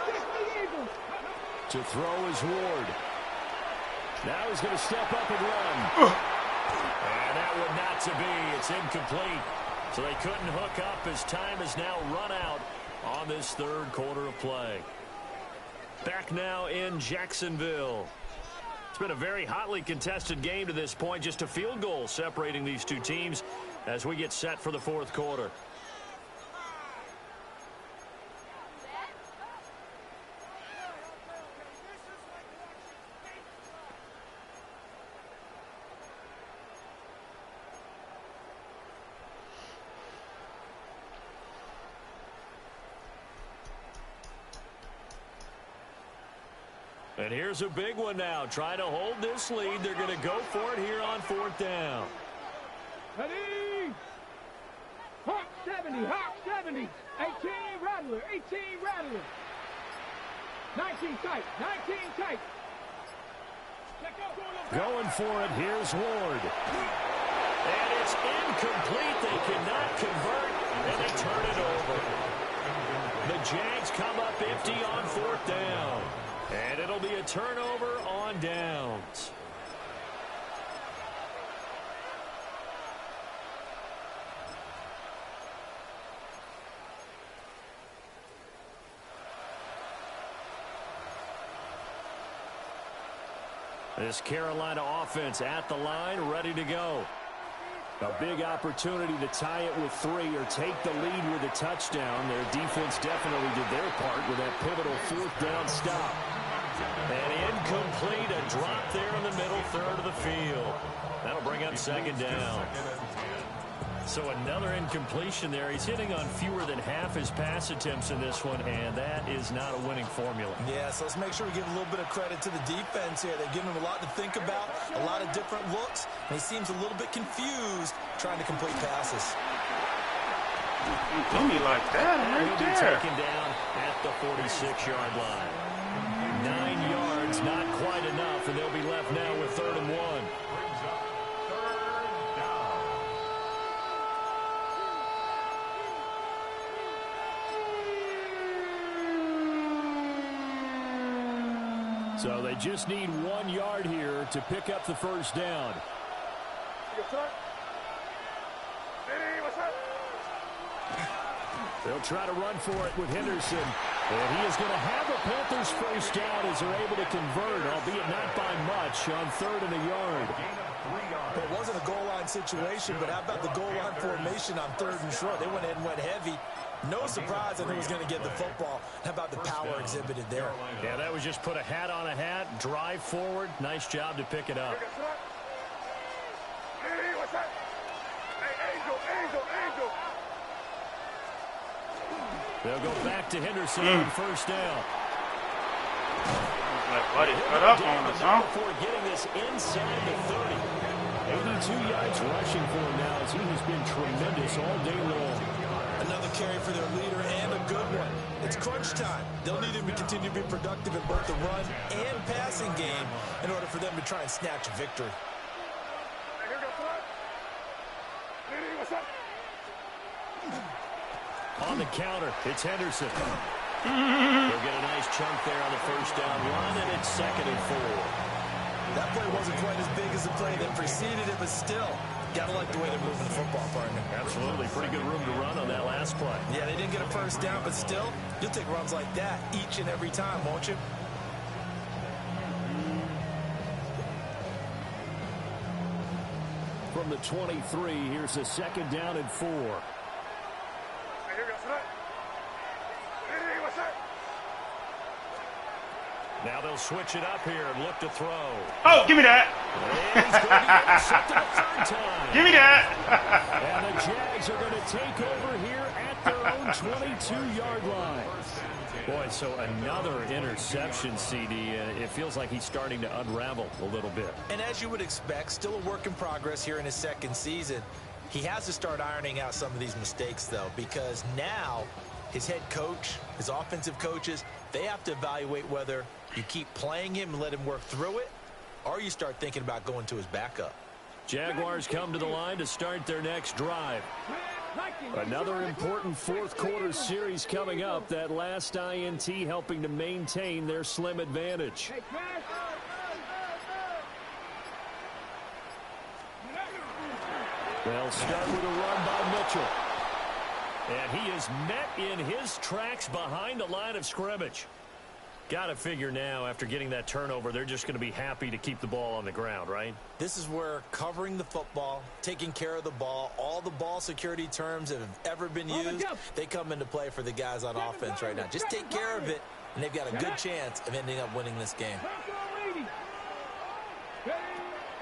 60 Eagles. To throw is Ward. Now he's going to step up and run. And that one not to be. It's incomplete. So they couldn't hook up as time has now run out on this third quarter of play. Back now in Jacksonville. It's been a very hotly contested game to this point. Just a field goal separating these two teams as we get set for the fourth quarter. And here's a big one now. Trying to hold this lead. They're going to go for it here on 4th down. Ready? Hawk 70, Hawk 70. 18 Rattler, 18 Rattler. 19 tight, 19 tight. Going for it. Here's Ward. And it's incomplete. They cannot convert, and they turn it over. The Jags come up empty on 4th down. And it'll be a turnover on downs. This Carolina offense at the line, ready to go. A big opportunity to tie it with 3 or take the lead with a touchdown. Their defense definitely did their part with that pivotal 4th down stop. And incomplete, a drop there in the middle third of the field. That'll bring up 2nd down. So another incompletion there. He's hitting on fewer than half his pass attempts in this one, and that is not a winning formula. Yeah, so let's make sure we give a little bit of credit to the defense here. They've given him a lot to think about, a lot of different looks, and he seems a little bit confused trying to complete passes. Do me like that right there. Taken down at the 46-yard line. 9 yards, not quite enough, and they'll be left now with 3rd and 1. So they just need 1 yard here to pick up the first down. They'll try to run for it with Henderson. And he is going to have a Panthers first down as they're able to convert, albeit not by much, on 3rd and a yard. It wasn't a goal line situation, but how about the goal line formation on 3rd and short? They went ahead and went heavy. No surprise on who was going to get the football. How about the power exhibited there? Yeah, that was just put a hat on a hat, drive forward. Nice job to pick it up. They'll go back to Henderson on first down. Like, buddy, cut up on us, huh? Before getting this inside the 30. 82 yards rushing for him now as he has been tremendous all day long. Another carry for their leader and a good one. It's crunch time. They'll need him to continue to be productive in both the run and passing game in order for them to try and snatch a victory. On the counter, it's Henderson. They'll get a nice chunk there on the first down run, and it's 2nd and 4. That play wasn't quite as big as the play that preceded it, but still, gotta like the way they're moving the football, partner. Absolutely. Pretty good room to run on that last play. Yeah, they didn't get a first down, but still, you'll take runs like that each and every time, won't you? From from the 23. Here's a 2nd down and 4. Now they'll switch it up here and look to throw. Oh, give me that. Give me that. And the Jags are going to take over here at their own 22-yard line. Boy, so another interception, CD. It feels like he's starting to unravel a little bit. And as you would expect, still a work in progress here in his 2nd season. He has to start ironing out some of these mistakes, though, because now his head coach, his offensive coaches, they have to evaluate whether you keep playing him and let him work through it, or you start thinking about going to his backup. Jaguars come to the line to start their next drive. Another important 4th quarter series coming up. That last INT helping to maintain their slim advantage. They'll start with a run by Mitchell. And he is met in his tracks behind the line of scrimmage. Got to figure now, after getting that turnover, they're just going to be happy to keep the ball on the ground, right? This is where covering the football, taking care of the ball, all the ball security terms that have ever been used, they come into play for the guys on offense right now. Just take care of it, and they've got a good chance of ending up winning this game.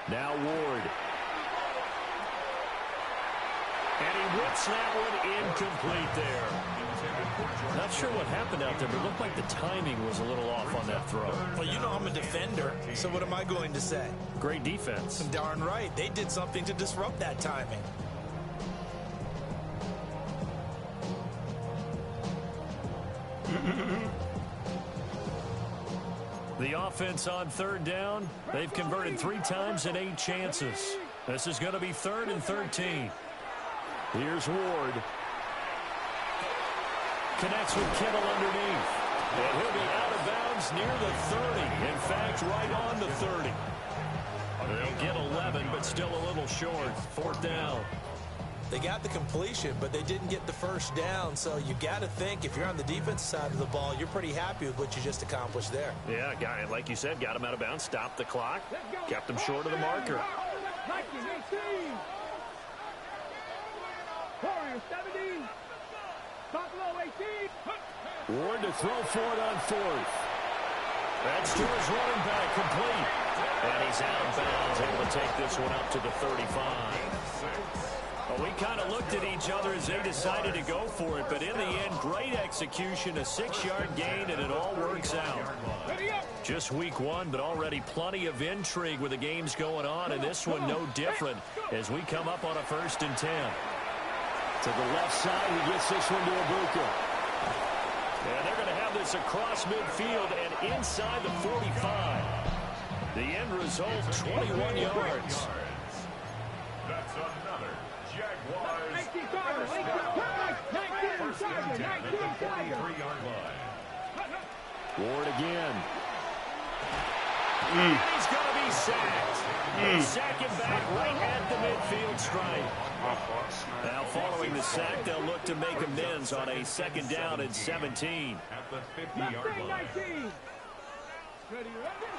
Now Ward. And he whips that one incomplete there. Not sure what happened out there, but it looked like the timing was a little off on that throw. Well, you know I'm a defender, so what am I going to say? Great defense. Darn right. They did something to disrupt that timing. The offense on 3rd down. They've converted 3 times in 8 chances. This is going to be 3rd and 13. Here's Ward. Connects with Kittle underneath. And he'll be out of bounds near the 30. In fact, right on the 30. They'll get 11, but still a little short. 4th down. They got the completion, but they didn't get the 1st down. So you got to think, if you're on the defensive side of the ball, you're pretty happy with what you just accomplished there. Yeah, guy, like you said, got him out of bounds, stopped the clock, kept him short of the marker. Ward to throw for it on 4th. That's to his running back, complete. And he's out of bounds, able to take this one up to the 35. Well, we kind of looked at each other as they decided to go for it, but in the end, great execution, a 6-yard gain, and it all works out. Just week 1, but already plenty of intrigue with the games going on, and this one no different as we come up on a 1st and 10. To the left side, he gets this one to Ibuka. And they're going to have this across midfield and inside the 45. The end result, 21 yards. That's another Jaguars. 23-yard line. Ward again. He's going to be sacked. Sack him back right at the midfield stripe. Now following the sack, they'll look to make amends on a 2nd down and 17. At the 50-yard line.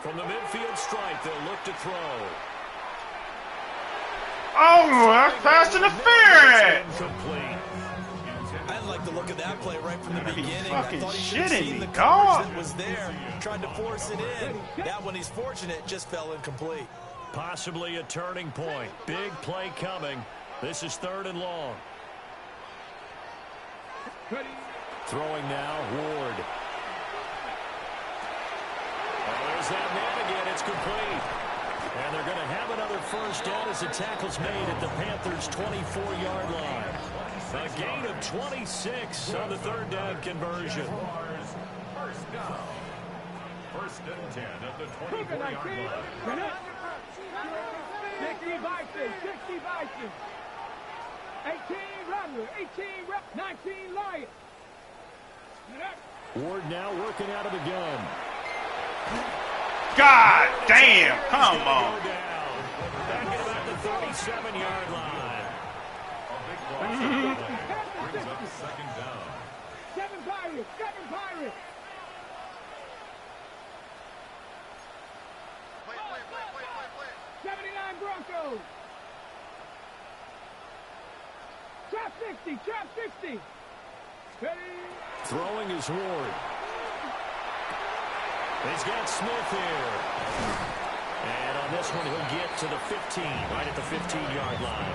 From the midfield stripe, they'll look to throw. Oh, that's pass interference. Incomplete. I didn't like the look of that play right from the beginning. I Fucking thought he should have shitting seen me, the dog. coverage that was there, tried to force it in. That one, he's fortunate, just fell incomplete. Possibly a turning point. Big play coming. This is 3rd and long. Throwing now, Ward. Oh, there's that man again. It's complete. And they're going to have another 1st down as the tackle's made at the Panthers' 24-yard line. A gain of 26 on the 3rd down conversion. 1st down. 1st and 10 at the 24-yard line. 60 Vikings, 60 Vikings. 18 Rattler, 18 19 Lions. Ward now working out of the gun. God damn, come on. Back at about the 37-yard line. Brings up 2nd down. 7 Pirates, 7 Pirates. Play. 79 Broncos. Trap 60, trap 60. Ready? Throwing is Ward. He's got Smith here. And on this one, he'll get to the 15, right at the 15-yard line.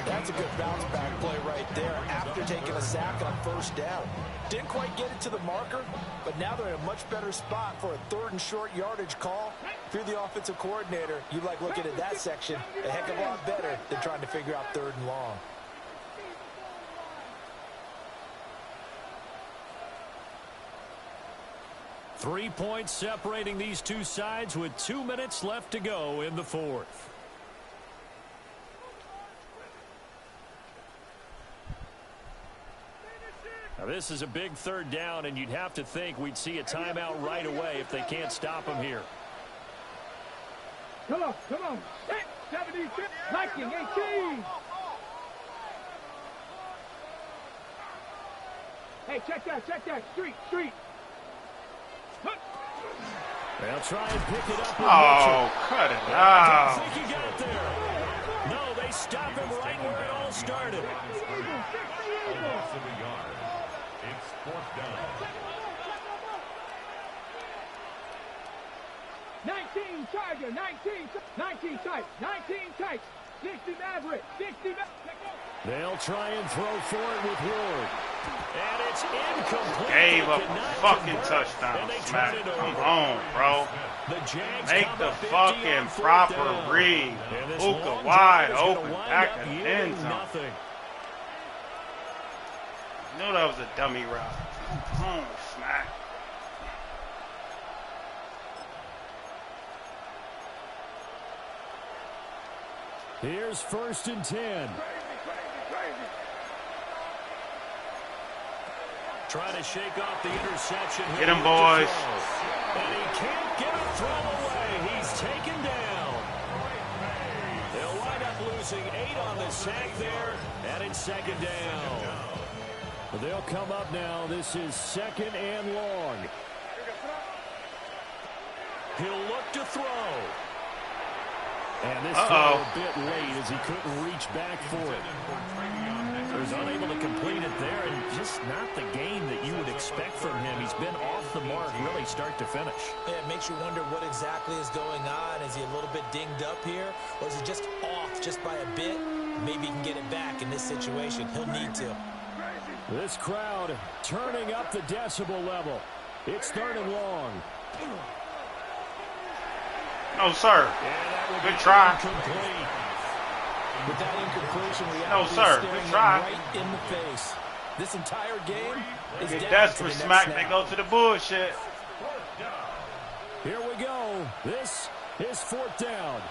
That's a good bounce-back play right there after taking a sack on first down. Didn't quite get it to the marker, but now they're in a much better spot for a 3rd and short yardage call. If you're the offensive coordinator, you like looking at that section a heck of a lot better than trying to figure out 3rd and long. Three points separating these two sides with 2 minutes left to go in the 4th. Now this is a big 3rd down, and you'd have to think we'd see a timeout right away if they can't stop him here. Come on, come on. 76, Viking 18. Hey, check that. Street. They'll try and pick it up. Oh, cut it out. I don't think he got there. No, they stop him right where it all started. Loss of a yard. It's 4th down. 19 Tiger, 19 tight. 60 Maverick, 60 Maverick. They'll try and throw for it with Ward. And it's incomplete. Gave up a fucking touchdown, Smack. Come on, bro. Make the fucking proper read. Luka wide open, back in the end zone. Knew that was a dummy route. Come on, Smack. Here's 1st and 10. Trying to shake off the interception. Get him, boys. And he can't get a throw away. He's taken down. They'll wind up losing 8 on the sack there, and it's 2nd down. But they'll come up now. This is 2nd and long. He'll look to throw. And this throw a bit late as he couldn't reach back for it. He was unable to complete it there, and just not the game that you would expect from him. He's been off the mark really start to finish. Yeah, it makes you wonder what exactly is going on. Is he a little bit dinged up here, or is he just off just by a bit? Maybe he can get it back in this situation. He'll need to. This crowd turning up the decibel level. It's 3rd and long. No, sir. Good try. With that incompletion, No, sir. Good try. Right in the face. This entire game is Get down desperate, to the Smack. next They snap. go to the bullshit. Here we go. This is 4th down.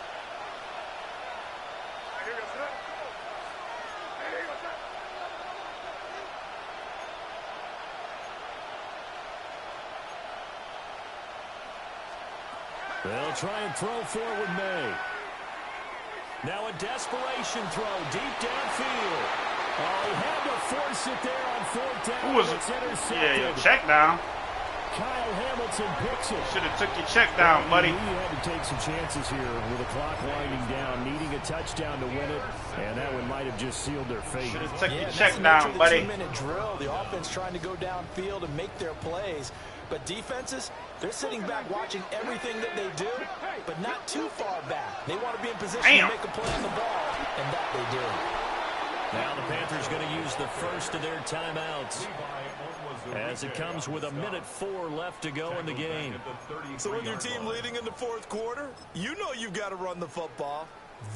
They'll try and throw forward May. Now a desperation throw deep downfield. Oh, he had to force it there on 4th down. Who was it? It's intercepted. Yeah, your check down. Kyle Hamilton picks it. Should have took your check down, buddy. He had to take some chances here with the clock winding down, needing a touchdown to win it, and that one might have just sealed their fate. Should have took your that's check the nature down, of the buddy. 2-minute drill. The offense trying to go downfield and make their plays. But defenses, they're sitting back watching everything that they do, but not too far back. They want to be in position to make a play on the ball, and that they do. Now the Panthers going to use the first of their timeouts as it comes with 1:04 left to go in the game. So with your team leading in the 4th quarter, you know you've got to run the football.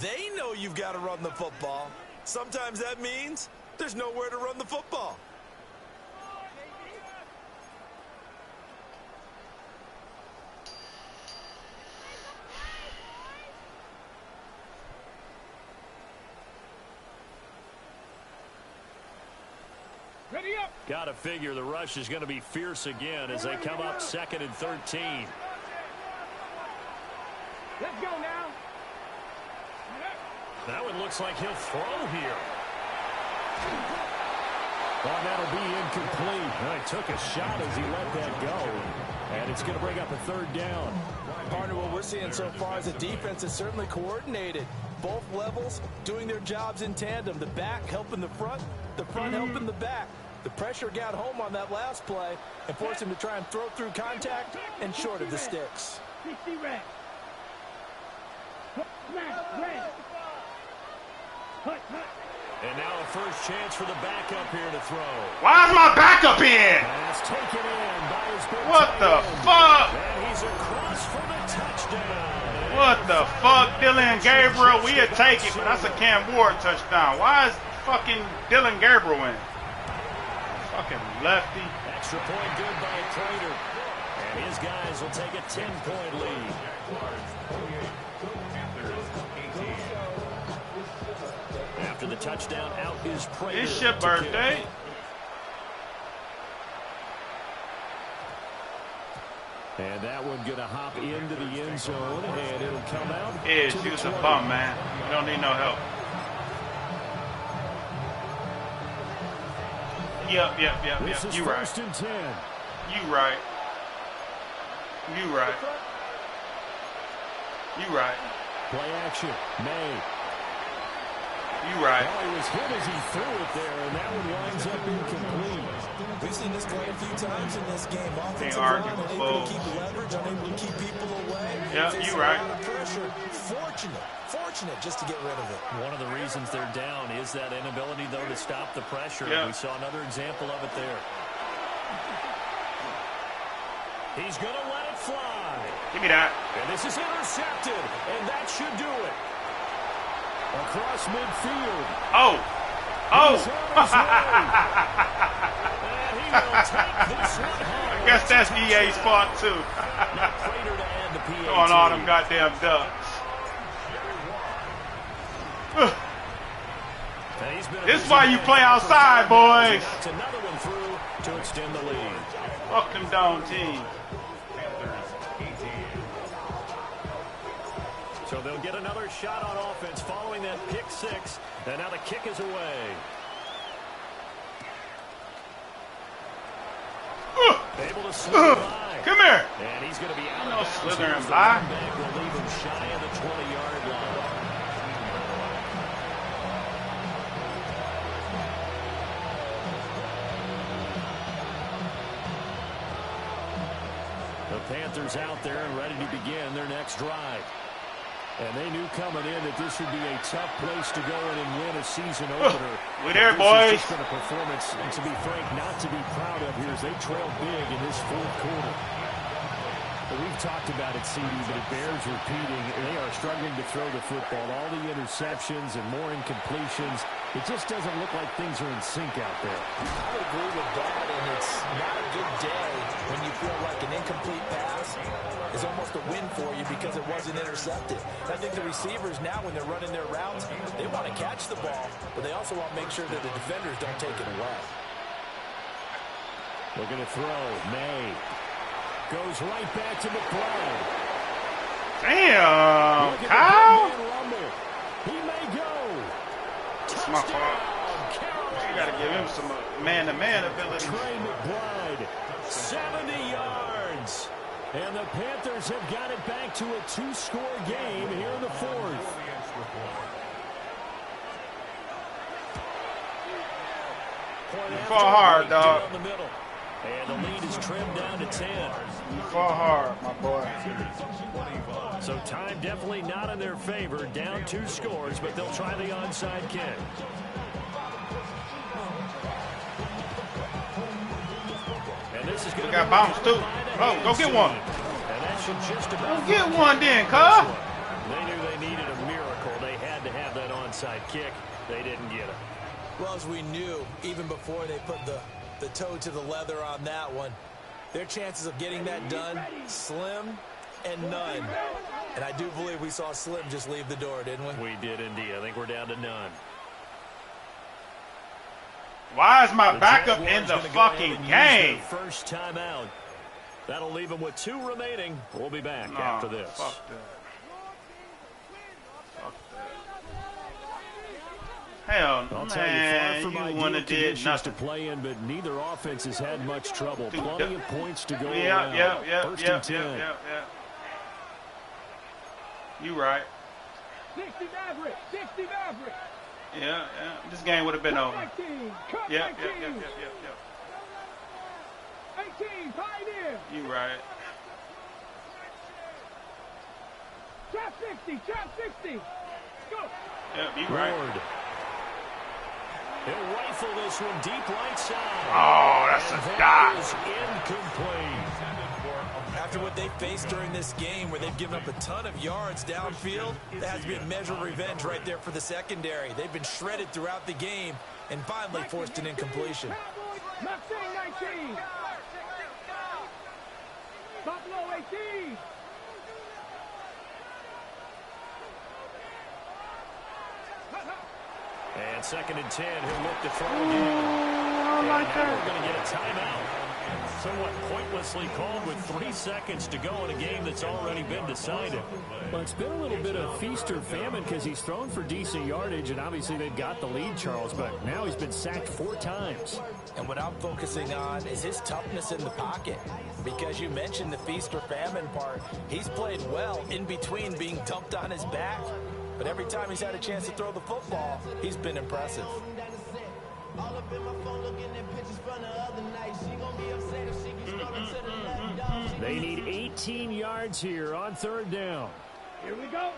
They know you've got to run the football. Sometimes that means there's nowhere to run the football. Ready up. Got to figure the rush is going to be fierce again as they come up 2nd and 13. Let's go now. That one looks like he'll throw here. Oh, that'll be incomplete. He took a shot as he let that go. And it's going to bring up a third down. Partner, what we're seeing so far is a defense that's certainly coordinated. Both levels doing their jobs in tandem. The back helping the front helping the back. The pressure got home on that last play and forced him to try and throw through contact and short of the sticks. 60 reps. Smack, red. Hut, hut. And now a first chance for the backup here to throw. Why is my backup in? And it's taken in by his big What tight the end. fuck? And he's across for the touchdown. What the fuck? Dylan Gabriel, we'll take it, but that's a Cam Ward touchdown. Why is fucking Dylan Gabriel in? Fucking lefty. Extra point good by Prater. And his guys will take a 10-point lead. After the touchdown, out is Prater. It's your birthday. And that one going to hop into the end zone, and it'll come out. Edge, to the you was a 20. bum, man. You don't need no help. Yep. This is You right. first and 10. You right. You right. You right. Play action. May. You right. Oh, he was hit as he threw it there, and that one winds up incomplete. We've seen this quite a few times in this game. Offensive argue line with unable folks. to keep leverage, unable to keep people away. Yeah, Facing you right. a lot of pressure. Fortunate just to get rid of it. One of the reasons they're down is that inability, though, to stop the pressure. Yeah. We saw another example of it there. He's going to let it fly. Give me that. And this is intercepted, and that should do it. Across midfield. Oh. He's on his way. And he will take this one home. I guess that's EA's fault, too. Now Prater to add the PAT. On all them goddamn ducks. This is why you play outside, boys. That's another one through to extend the lead. Fuck them down teams. So they'll get another shot on offense following that pick six. And now the kick is away. Able to slip by. Come here. And he's going to be out No of bounds. slithering Here's the by. run back. Will leave him shy of the 20-yard line. The Panthers out there and ready to begin their next drive. And they knew coming in that this would be a tough place to go in and win a season opener. We there, This boys. has just been a performance, and to be frank, not to be proud of here as they trailed big in this fourth quarter. But we've talked about it, CD, but it bears repeating. They are struggling to throw the football. All the interceptions and more incompletions. It just doesn't look like things are in sync out there. I would agree with that, and it's not a good day when you feel like an incomplete pass is almost a win for you because it wasn't intercepted. And I think the receivers now, when they're running their routes, they want to catch the ball, but they also want to make sure that the defenders don't take it away. Looking to throw. May goes right back to McBride. Damn. Look at Kyle. the big man rumble. He may go. It's my fault. You got to give him some man-to-man ability. Trey McBride, 70 yards. And the Panthers have got it back to a two-score game here in the fourth. You fall hard, dog. Down the middle. And the lead is trimmed down to 10. You fall hard, my boy. So time definitely not in their favor. Down 2 scores, but they'll try the onside kick. And this is going We to got bounce, too. Oh, go get one. And that should just about Go get one then, cuz. They knew they needed a miracle. They had to have that onside kick. They didn't get it. Well, as we knew, even before they put the toe to the leather on that one, their chances of getting that done, slim and none. And I do believe we saw Slim just leave the door, didn't we? We did indeed. I think we're down to none. Why is my The backup Jaguars in the gonna go fucking ahead and use their game? first timeout. That'll leave them with 2 remaining. We'll be back after this. Fuck that. Fuck that. Hell, I'll man, tell you, far from you ideal wouldn't have did conditions nothing. to play in, but neither offense has had much trouble. Dude, Plenty of points to go yeah, around. yeah, First and 10. You right. 60 Maverick. 60 Maverick. Yeah. This game would have been over. 19. Cup Yeah. 19. 18. Pioneer. You right. Trap 60. Trap 60. Go. Yep, you right. Ward. He'll rifle this one deep right side. Oh, that's And a that dot. is incomplete. After what they faced during this game where they've given up a ton of yards downfield, that has to be a measure of revenge right there for the secondary. They've been shredded throughout the game and finally forced an incompletion. Mustang 19. Buffalo 18. And second and 10, he'll look to throw again. And now we're going to get a timeout. Somewhat pointlessly called with 3 seconds to go in a game that's already been decided. Well, it's been a little bit of feast or famine because he's thrown for decent yardage, and obviously they've got the lead, Charles, but now he's been sacked 4 times. And what I'm focusing on is his toughness in the pocket. Because you mentioned the feast or famine part. He's played well in between being dumped on his back. But every time he's had a chance to throw the football, he's been impressive. They need 18 yards here on third down. Here we go.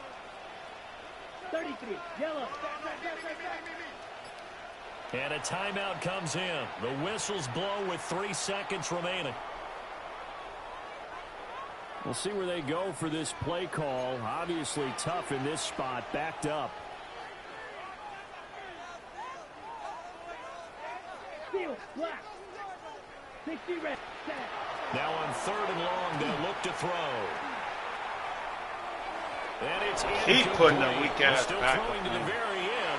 33. Yellow. And a timeout comes in. The whistles blow with 3 seconds remaining. We'll see where they go for this play call. Obviously tough in this spot, backed up. Steel. Black. 60 red. Set. Now on third and long, they'll look to throw. And it's Keep putting the incomplete. weak ass Still back throwing up, to the man. very